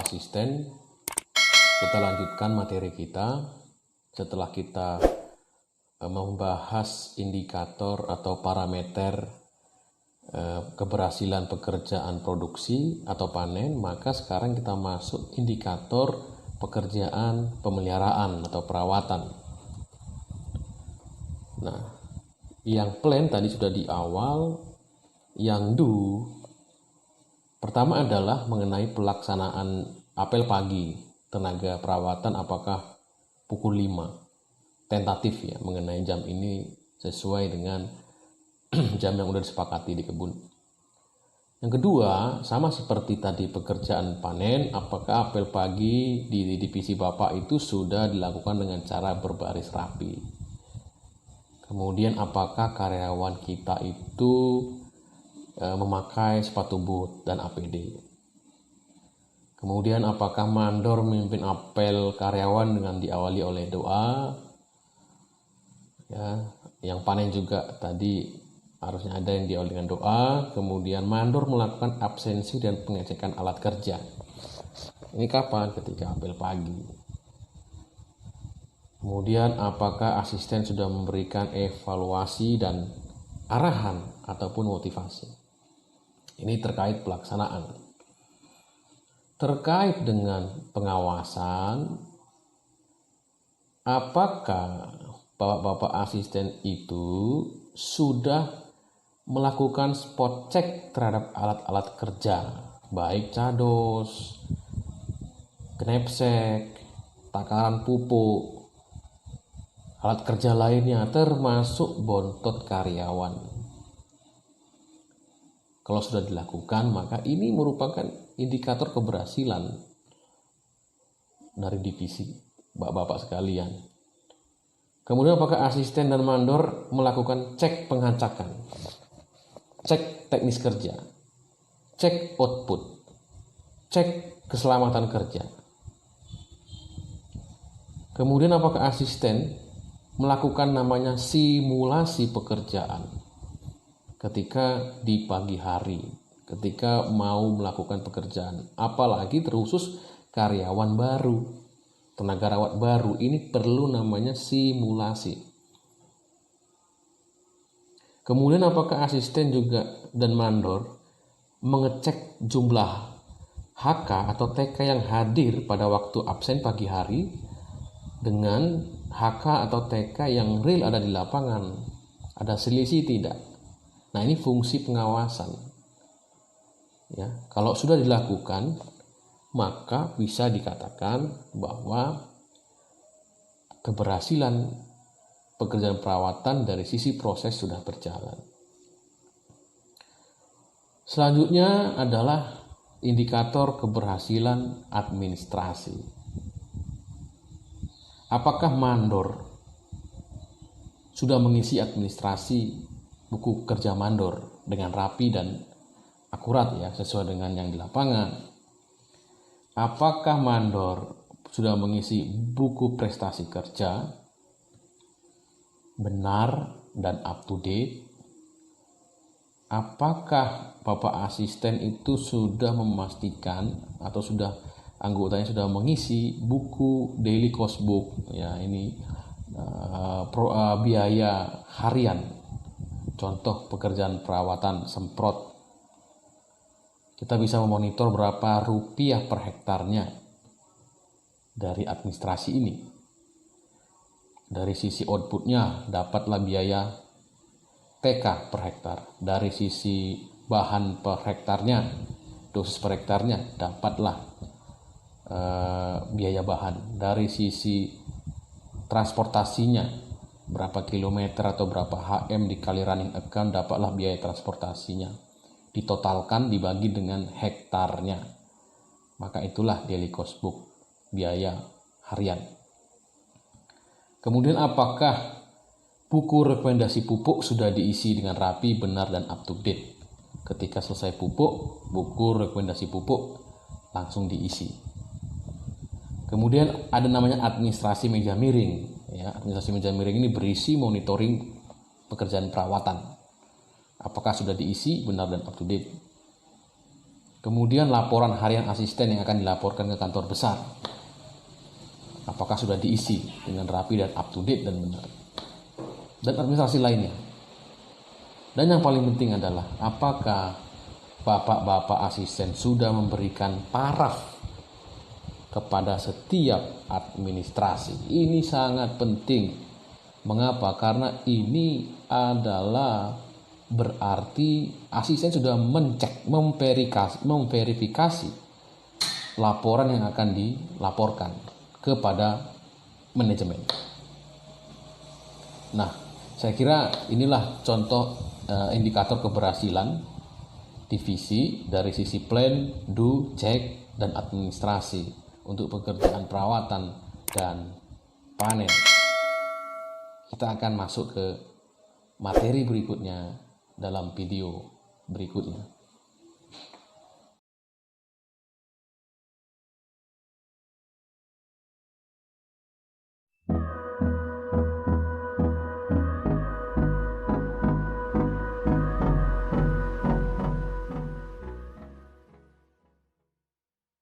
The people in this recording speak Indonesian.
Asisten, kita lanjutkan materi kita. Setelah kita membahas indikator atau parameter keberhasilan pekerjaan produksi atau panen, maka sekarang kita masuk indikator pekerjaan pemeliharaan atau perawatan. Nah, yang plan tadi sudah di awal, yang do pertama adalah mengenai pelaksanaan apel pagi tenaga perawatan apakah pukul 5. Tentatif ya, mengenai jam ini sesuai dengan jam yang sudah disepakati di kebun. Yang kedua, sama seperti tadi pekerjaan panen, apakah apel pagi di divisi Bapak itu sudah dilakukan dengan cara berbaris rapi. Kemudian apakah karyawan kita itu memakai sepatu boot dan APD. Kemudian apakah mandor memimpin apel karyawan dengan diawali oleh doa. Ya, yang panen juga tadi harusnya ada yang diawali dengan doa. Kemudian mandor melakukan absensi dan pengecekan alat kerja. Ini kapan? Ketika apel pagi. Kemudian apakah asisten sudah memberikan evaluasi dan arahan ataupun motivasi. Ini terkait pelaksanaan. Terkait dengan pengawasan, apakah bapak-bapak asisten itu sudah melakukan spot check terhadap alat-alat kerja, baik cados, knapsack, takaran pupuk, alat kerja lainnya termasuk bontot karyawan. Kalau sudah dilakukan, maka ini merupakan indikator keberhasilan dari divisi bapak-bapak sekalian. Kemudian apakah asisten dan mandor melakukan cek pengacakan, cek teknis kerja, cek output, cek keselamatan kerja. Kemudian apakah asisten melakukan namanya simulasi pekerjaan ketika di pagi hari, ketika mau melakukan pekerjaan, apalagi terkhusus karyawan baru, tenaga rawat baru, ini perlu namanya simulasi. Kemudian apakah asisten juga dan mandor mengecek jumlah HK atau TK yang hadir pada waktu absen pagi hari dengan HK atau TK yang real ada di lapangan, ada selisih tidak? Nah, ini fungsi pengawasan. Ya, kalau sudah dilakukan, maka bisa dikatakan bahwa keberhasilan pekerjaan perawatan dari sisi proses sudah berjalan. Selanjutnya adalah indikator keberhasilan administrasi. Apakah mandor sudah mengisi administrasi buku kerja mandor dengan rapi dan akurat ya, sesuai dengan yang di lapangan? Apakah mandor sudah mengisi buku prestasi kerja benar dan up to date? Apakah bapak asisten itu sudah memastikan atau sudah anggotanya sudah mengisi buku daily cost book ya, ini biaya harian. Contoh pekerjaan perawatan semprot, kita bisa memonitor berapa rupiah per hektarnya dari administrasi ini. Dari sisi outputnya dapatlah biaya TK per hektar. Dari sisi bahan per hektarnya, dosis per hektarnya dapatlah biaya bahan. Dari sisi transportasinya, berapa kilometer atau berapa HM dikali running account, dapatlah biaya transportasinya. Ditotalkan dibagi dengan hektarnya. Maka itulah daily cost book, biaya harian. Kemudian apakah buku rekomendasi pupuk sudah diisi dengan rapi, benar, dan up to date? Ketika selesai pupuk, buku rekomendasi pupuk langsung diisi. Kemudian ada namanya administrasi meja miring. Ya, administrasi meja miring ini berisi monitoring pekerjaan perawatan. Apakah sudah diisi, benar, dan up to date? Kemudian laporan harian asisten yang akan dilaporkan ke kantor besar. Apakah sudah diisi dengan rapi dan up to date dan benar. Dan administrasi lainnya. Dan yang paling penting adalah apakah bapak-bapak asisten sudah memberikan paraf kepada setiap administrasi. Ini sangat penting. Mengapa? Karena ini adalah berarti asisten sudah memverifikasi laporan yang akan dilaporkan kepada manajemen. Nah, saya kira inilah contoh indikator keberhasilan divisi dari sisi plan, do, check, dan administrasi untuk pekerjaan perawatan dan panen. Kita akan masuk ke materi berikutnya dalam video berikutnya.